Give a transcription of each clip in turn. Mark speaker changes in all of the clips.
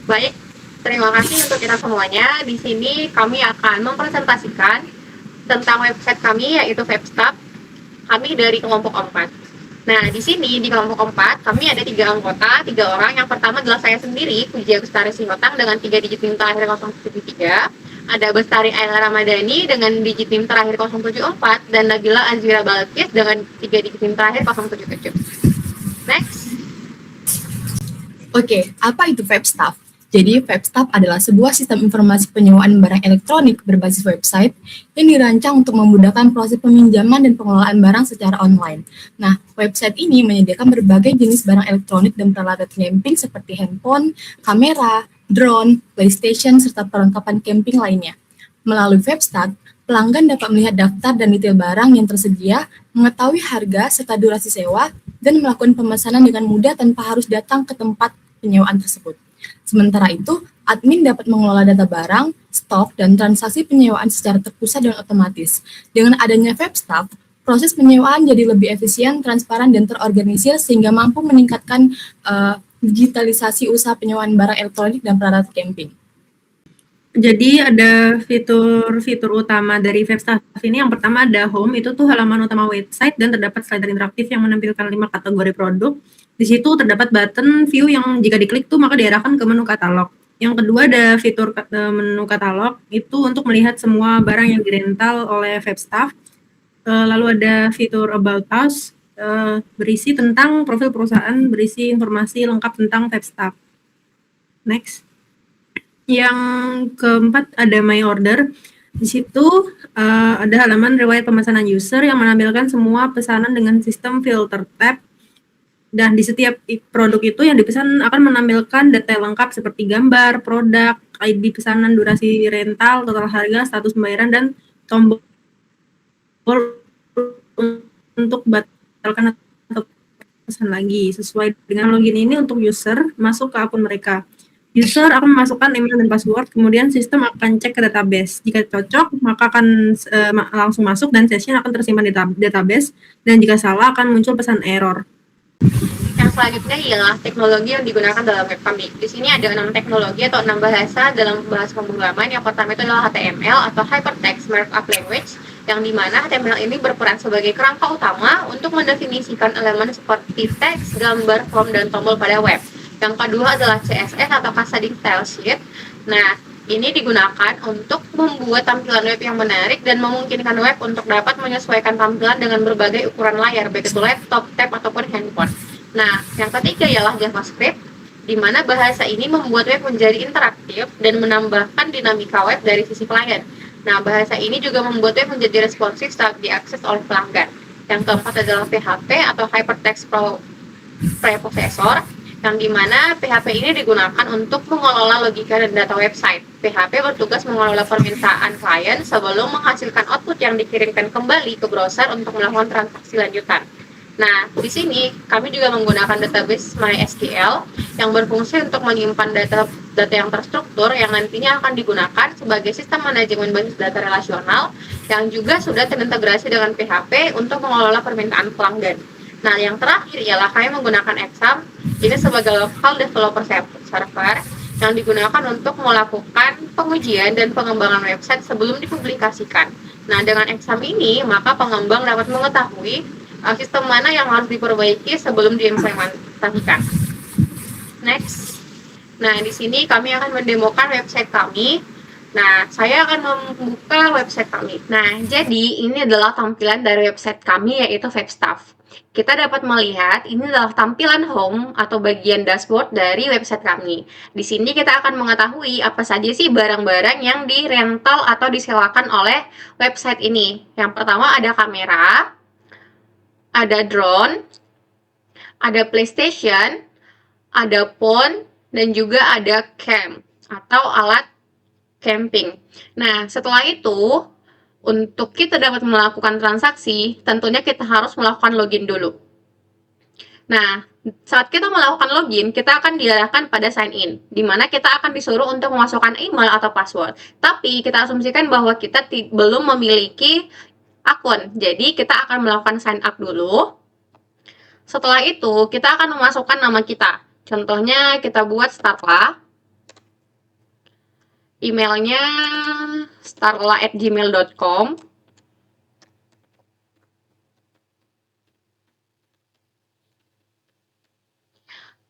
Speaker 1: Baik, terima kasih untuk kita semuanya. Di sini kami akan mempresentasikan tentang website kami, yaitu Webstaff. Kami dari kelompok 4. Nah, di sini di kelompok 4, kami ada 3 anggota, 3 orang. Yang pertama adalah saya sendiri, Puji Agustari Singotang dengan 3 digit NIM terakhir 073. Ada Bestari Ayla Ramadhani dengan digit NIM terakhir 074 dan Nabila Azira Balkis dengan 3 digit NIM terakhir 077. Next.
Speaker 2: Oke, apa itu Webstaff? Jadi, Webstaff adalah sebuah sistem informasi penyewaan barang elektronik berbasis website yang dirancang untuk memudahkan proses peminjaman dan pengelolaan barang secara online. Nah, website ini menyediakan berbagai jenis barang elektronik dan peralatan camping seperti handphone, kamera, drone, PlayStation, serta perlengkapan camping lainnya. Melalui Webstaff, pelanggan dapat melihat daftar dan detail barang yang tersedia, mengetahui harga serta durasi sewa, dan melakukan pemesanan dengan mudah tanpa harus datang ke tempat penyewaan tersebut. Sementara itu, admin dapat mengelola data barang, stok, dan transaksi penyewaan secara terpusat dan otomatis. Dengan adanya Webstaff, proses penyewaan jadi lebih efisien, transparan, dan terorganisir sehingga mampu meningkatkan digitalisasi usaha penyewaan barang elektronik dan peralatan camping.
Speaker 3: Jadi ada fitur-fitur utama dari Webstaff ini. Yang pertama ada Home, itu tuh halaman utama website dan terdapat slider interaktif yang menampilkan 5 kategori produk. Di situ terdapat button view yang jika diklik tuh maka diarahkan ke menu katalog. Yang kedua ada fitur menu katalog, itu untuk melihat semua barang yang dirental oleh Webstaff. Lalu ada fitur About Us, berisi tentang profil perusahaan, berisi informasi lengkap tentang Webstaff. Next. Yang keempat ada My Order. Di situ ada halaman riwayat pemesanan user yang menampilkan semua pesanan dengan sistem filter tab. Dan di setiap produk itu yang dipesan akan menampilkan detail lengkap seperti gambar, produk, ID pesanan, durasi rental, total harga, status pembayaran, dan tombol untuk batalkan atau pesan lagi. Sesuai dengan login ini untuk user masuk ke akun mereka. User akan memasukkan email dan password, kemudian sistem akan cek ke database. Jika cocok, maka akan langsung masuk dan session akan tersimpan di database, dan jika salah akan muncul pesan error.
Speaker 1: Yang selanjutnya ialah teknologi yang digunakan dalam web kami. Di sini ada 6 teknologi atau 6 bahasa dalam bahasa pemrograman. Yang pertama itu adalah HTML atau Hypertext Markup Language, yang dimana HTML ini berperan sebagai kerangka utama untuk mendefinisikan elemen seperti teks, gambar, form, dan tombol pada web. Yang kedua adalah CSS atau Cascading Style Sheet. Nah, ini digunakan untuk membuat tampilan web yang menarik dan memungkinkan web untuk dapat menyesuaikan tampilan dengan berbagai ukuran layar, baik itu laptop, tab, ataupun handphone. Nah, yang ketiga ialah JavaScript, di mana bahasa ini membuat web menjadi interaktif dan menambahkan dinamika web dari sisi klien. Nah, bahasa ini juga membuat web menjadi responsif saat diakses oleh pelanggan. Yang keempat adalah PHP atau Hypertext Preprocessor, yang dimana PHP ini digunakan untuk mengelola logika dan data website. PHP bertugas mengelola permintaan klien sebelum menghasilkan output yang dikirimkan kembali ke browser untuk melakukan transaksi lanjutan. Nah, di sini kami juga menggunakan database MySQL yang berfungsi untuk menyimpan data yang terstruktur yang nantinya akan digunakan sebagai sistem manajemen basis data relasional yang juga sudah terintegrasi dengan PHP untuk mengelola permintaan pelanggan. Nah, yang terakhir ialah kami menggunakan Exam, ini sebagai local developer server yang digunakan untuk melakukan pengujian dan pengembangan website sebelum dipublikasikan. Nah, dengan Exam ini, maka pengembang dapat mengetahui sistem mana yang harus diperbaiki sebelum diimplementasikan. Next. Nah, di sini kami akan mendemokan website kami. Nah, saya akan membuka website kami. Nah, jadi ini adalah tampilan dari website kami, yaitu Webstaff. Kita dapat melihat ini adalah tampilan home atau bagian dashboard dari website kami. Di sini kita akan mengetahui apa saja sih barang-barang yang dirental atau disewakan oleh website ini. Yang pertama ada kamera, ada drone, ada PlayStation, ada phone, dan juga ada cam atau alat camping. Nah, setelah itu, untuk kita dapat melakukan transaksi, tentunya kita harus melakukan login dulu. Nah, saat kita melakukan login, kita akan diarahkan pada sign in, di mana kita akan disuruh untuk memasukkan email atau password. Tapi kita asumsikan bahwa kita belum memiliki akun, jadi kita akan melakukan sign up dulu. Setelah itu, kita akan memasukkan nama kita. Contohnya, kita buat Starla. Emailnya starla@gmail.com.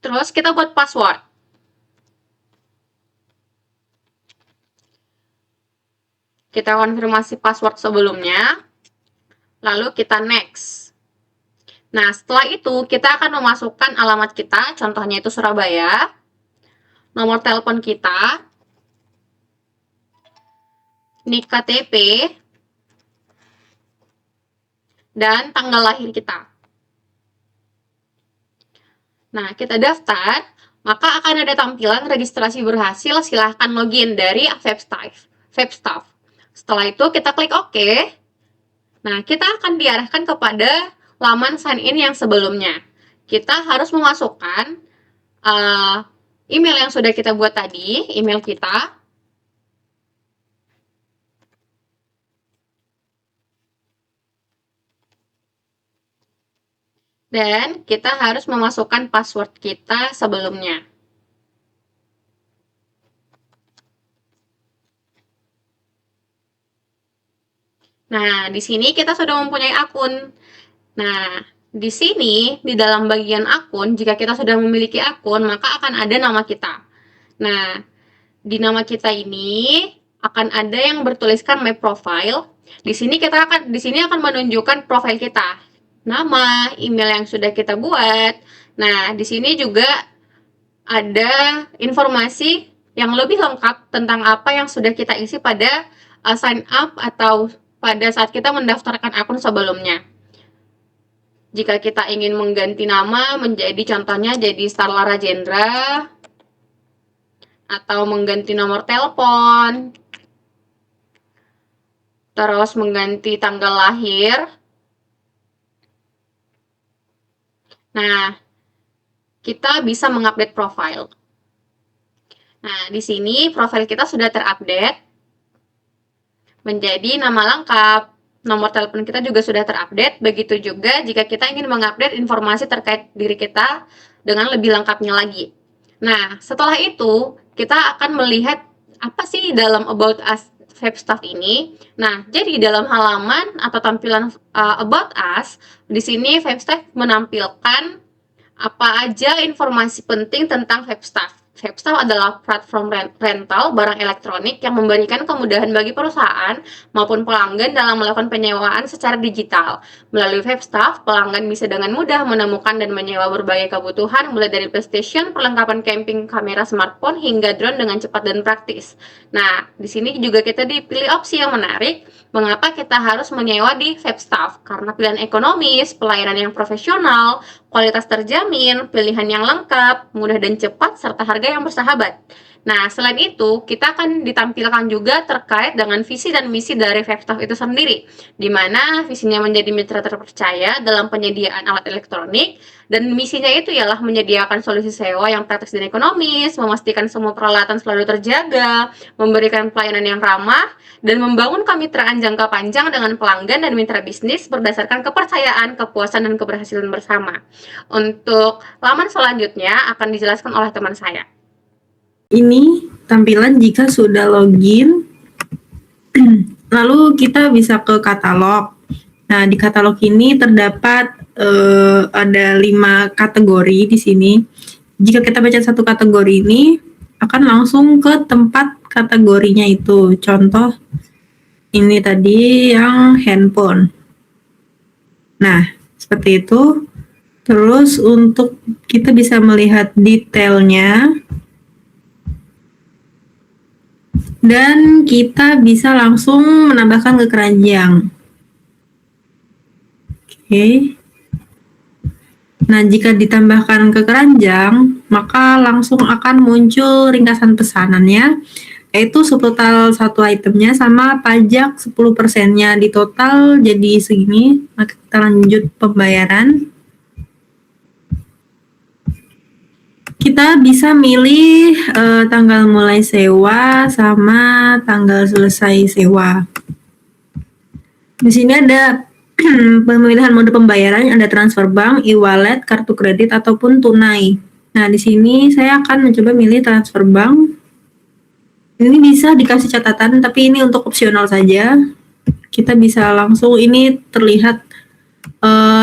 Speaker 1: Terus kita buat password. Kita konfirmasi password sebelumnya, lalu kita next. Nah, setelah itu kita akan memasukkan alamat kita, contohnya itu Surabaya, nomor telepon kita, nik KTP, dan tanggal lahir kita. Nah, kita daftar, maka akan ada tampilan registrasi berhasil, silahkan login dari Webstaff. Setelah itu kita klik OK. Nah, kita akan diarahkan kepada laman sign in yang sebelumnya. Kita harus memasukkan email yang sudah kita buat tadi, email kita. Dan kita harus memasukkan password kita sebelumnya. Nah, di sini kita sudah mempunyai akun. Nah, di sini, di dalam bagian akun, jika kita sudah memiliki akun, maka akan ada nama kita. Nah, di nama kita ini akan ada yang bertuliskan My Profile. Di sini akan menunjukkan profil kita. Nama, email yang sudah kita buat. Nah, di sini juga ada informasi yang lebih lengkap tentang apa yang sudah kita isi pada sign up atau pada saat kita mendaftarkan akun sebelumnya. Jika kita ingin mengganti nama menjadi contohnya jadi Starla Rajendra, atau mengganti nomor telepon, terus mengganti tanggal lahir. Nah, kita bisa mengupdate profile. Nah, di sini profil kita sudah terupdate menjadi nama lengkap, nomor telepon kita juga sudah terupdate. Begitu juga jika kita ingin mengupdate informasi terkait diri kita dengan lebih lengkapnya lagi. Nah, setelah itu kita akan melihat apa sih dalam About Us Webstaff ini. Nah, jadi dalam halaman atau tampilan About Us, di sini Webstaff menampilkan apa aja informasi penting tentang Webstaff. Webstaff adalah platform rental barang elektronik yang memberikan kemudahan bagi perusahaan maupun pelanggan dalam melakukan penyewaan secara digital. Melalui Webstaff, pelanggan bisa dengan mudah menemukan dan menyewa berbagai kebutuhan mulai dari PlayStation, perlengkapan camping, kamera smartphone, hingga drone dengan cepat dan praktis. Nah, di sini juga kita dipilih opsi yang menarik. Mengapa kita harus menyewa di Webstaff? Karena pilihan ekonomis, pelayanan yang profesional, kualitas terjamin, pilihan yang lengkap, mudah dan cepat, serta harga yang bersahabat. Nah, selain itu, kita akan ditampilkan juga terkait dengan visi dan misi dari Webstaff itu sendiri, di mana visinya menjadi mitra terpercaya dalam penyediaan alat elektronik, dan misinya itu ialah menyediakan solusi sewa yang praktis dan ekonomis, memastikan semua peralatan selalu terjaga, memberikan pelayanan yang ramah, dan membangun kemitraan jangka panjang dengan pelanggan dan mitra bisnis berdasarkan kepercayaan, kepuasan, dan keberhasilan bersama. Untuk laman selanjutnya akan dijelaskan oleh teman saya.
Speaker 3: Ini tampilan jika sudah login, lalu kita bisa ke katalog. Nah, di katalog ini terdapat ada 5 kategori di sini. Jika kita baca satu kategori ini, akan langsung ke tempat kategorinya itu. Contoh, ini tadi yang handphone. Nah, seperti itu. Terus untuk kita bisa melihat detailnya, dan kita bisa langsung menambahkan ke keranjang. Oke. Nah, jika ditambahkan ke keranjang, maka langsung akan muncul ringkasan pesanannya, yaitu subtotal satu itemnya sama pajak 10%-nya. Di total jadi segini. Maka kita lanjut pembayaran. Kita bisa milih tanggal mulai sewa sama tanggal selesai sewa. Di sini ada pemilihan mode pembayaran, ada transfer bank, e-wallet, kartu kredit ataupun tunai. Nah, di sini saya akan mencoba milih transfer bank. Ini bisa dikasih catatan, tapi ini untuk opsional saja. Kita bisa langsung, ini terlihat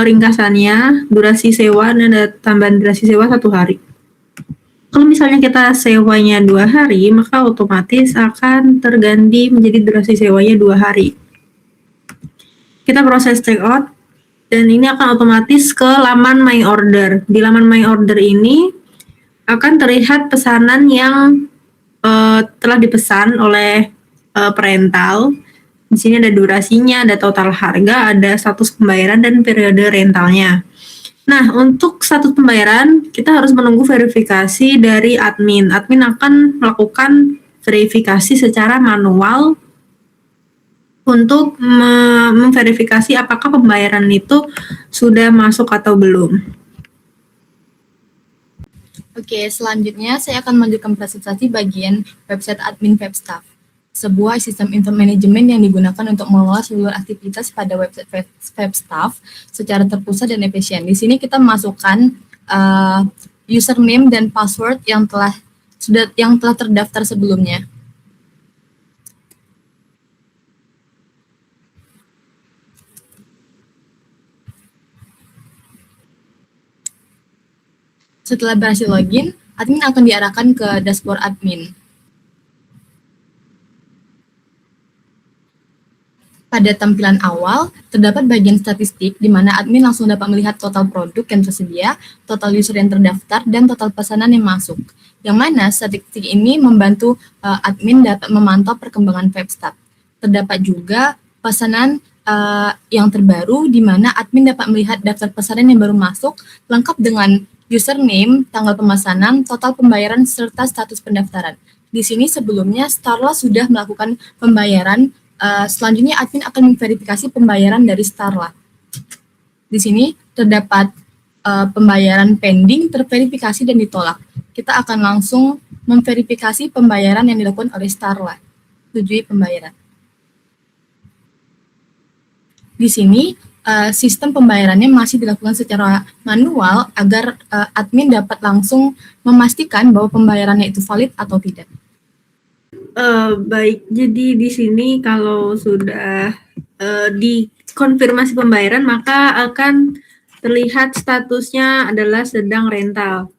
Speaker 3: ringkasannya, durasi sewa, dan ada tambahan durasi sewa 1 hari. Kalau misalnya kita sewanya 2 hari, maka otomatis akan terganti menjadi durasi sewanya 2 hari. Kita proses checkout, dan ini akan otomatis ke laman My Order. Di laman My Order ini akan terlihat pesanan yang telah dipesan oleh perental. Di sini ada durasinya, ada total harga, ada status pembayaran, dan periode rentalnya. Nah, untuk status pembayaran, kita harus menunggu verifikasi dari admin. Admin akan melakukan verifikasi secara manual untuk memverifikasi apakah pembayaran itu sudah masuk atau belum.
Speaker 2: Oke, selanjutnya saya akan melanjutkan presentasi bagian website admin Webstaff, sebuah sistem manajemen yang digunakan untuk mengelola seluruh aktivitas pada website Webstaff secara terpusat dan efisien. Di sini kita masukkan username dan password yang telah terdaftar sebelumnya. Setelah berhasil login, admin akan diarahkan ke dashboard admin. Pada tampilan awal, terdapat bagian statistik di mana admin langsung dapat melihat total produk yang tersedia, total user yang terdaftar, dan total pesanan yang masuk. Yang mana statistik ini membantu admin dapat memantau perkembangan Webstaff. Terdapat juga pesanan yang terbaru di mana admin dapat melihat daftar pesanan yang baru masuk, lengkap dengan username, tanggal pemesanan, total pembayaran, serta status pendaftaran. Di sini sebelumnya Starla sudah melakukan pembayaran. Selanjutnya admin akan memverifikasi pembayaran dari Starla. Di sini terdapat pembayaran pending, terverifikasi, dan ditolak. Kita akan langsung memverifikasi pembayaran yang dilakukan oleh Starla. Setujui pembayaran. Di sini sistem pembayarannya masih dilakukan secara manual agar admin dapat langsung memastikan bahwa pembayarannya itu valid atau tidak.
Speaker 3: Baik, jadi di sini kalau sudah dikonfirmasi pembayaran, maka akan terlihat statusnya adalah sedang rental.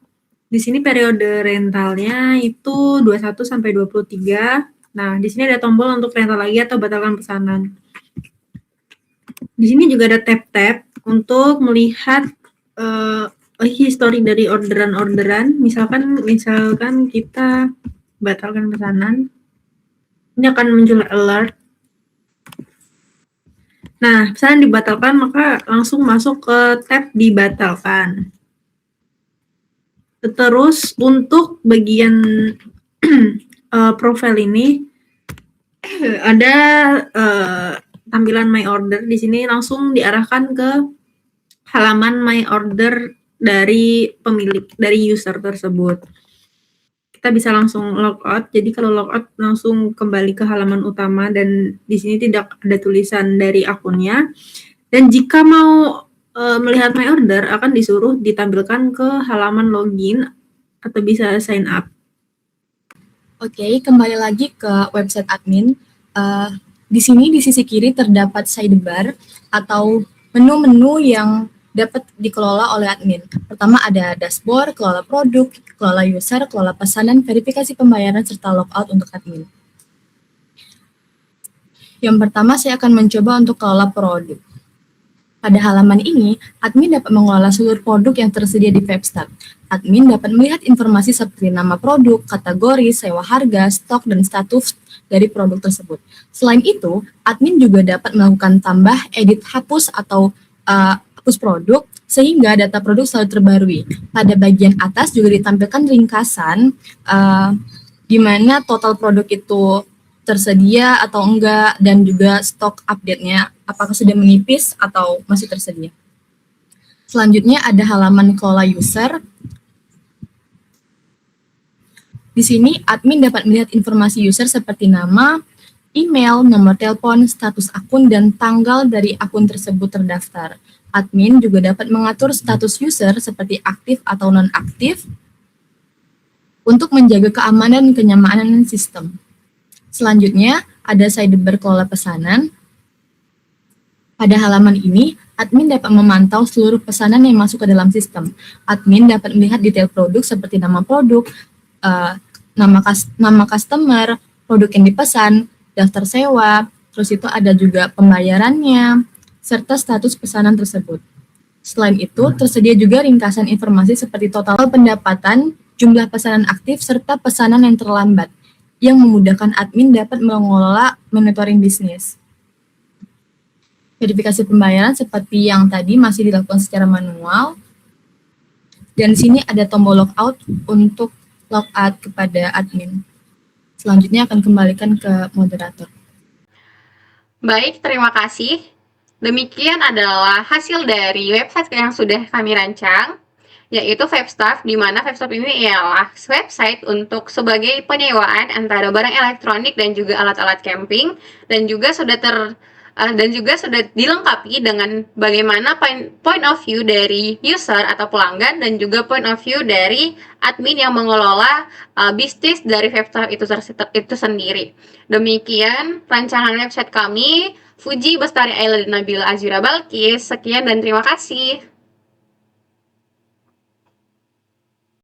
Speaker 3: Di sini periode rentalnya itu 21 sampai 23. Nah, di sini ada tombol untuk rental lagi atau batalkan pesanan. Di sini juga ada tab-tab untuk melihat history dari orderan-orderan. Misalkan kita batalkan pesanan, ini akan muncul alert. Nah, pesanan dibatalkan, maka langsung masuk ke tab dibatalkan. Terus untuk bagian profile ini ada tampilan My Order. Di sini langsung diarahkan ke halaman My Order dari pemilik, dari user tersebut. Kita bisa langsung logout. Jadi kalau logout langsung kembali ke halaman utama, dan di sini tidak ada tulisan dari akunnya. Dan jika mau melihat My Order, akan disuruh ditampilkan ke halaman login atau bisa sign up.
Speaker 2: Oke, kembali lagi ke website admin. Di sini di sisi kiri terdapat sidebar atau menu-menu yang dapat dikelola oleh admin. Pertama ada dashboard, kelola produk, kelola user, kelola pesanan, verifikasi pembayaran, serta logout untuk admin. Yang pertama saya akan mencoba untuk kelola produk. Pada halaman ini, admin dapat mengelola seluruh produk yang tersedia di Webstaff. Admin dapat melihat informasi seperti nama produk, kategori, sewa harga, stok, dan status dari produk tersebut. Selain itu, admin juga dapat melakukan tambah, edit, hapus, atau hapus produk, sehingga data produk selalu terbarui. Pada bagian atas juga ditampilkan ringkasan di mana total produk itu tersedia atau enggak, dan juga stok update-nya, apakah sudah menipis atau masih tersedia. Selanjutnya ada halaman kelola user. Di sini admin dapat melihat informasi user seperti nama, email, nomor telepon, status akun, dan tanggal dari akun tersebut terdaftar. Admin juga dapat mengatur status user seperti aktif atau non-aktif untuk menjaga keamanan dan kenyamanan sistem. Selanjutnya, ada sidebar kelola pesanan. Pada halaman ini, admin dapat memantau seluruh pesanan yang masuk ke dalam sistem. Admin dapat melihat detail produk seperti nama produk, nama customer, produk yang dipesan, daftar sewa, terus itu ada juga pembayarannya, serta status pesanan tersebut. Selain itu, tersedia juga ringkasan informasi seperti total pendapatan, jumlah pesanan aktif, serta pesanan yang terlambat, yang memudahkan admin dapat mengelola monitoring bisnis. Verifikasi pembayaran seperti yang tadi masih dilakukan secara manual. Dan di sini ada tombol logout untuk logout kepada admin. Selanjutnya akan kembalikan ke moderator.
Speaker 1: Baik, terima kasih. Demikian adalah hasil dari website yang sudah kami rancang, yaitu Webstaff, di mana Webstaff ini ialah website untuk sebagai penyewaan antara barang elektronik dan juga alat-alat camping, dan juga sudah dilengkapi dengan bagaimana point of view dari user atau pelanggan, dan juga point of view dari admin yang mengelola bisnis dari Webstaff itu sendiri. Demikian rancangan website kami. Fuji Bestari Ayla dan Nabila Azira Balkis. Sekian dan terima kasih.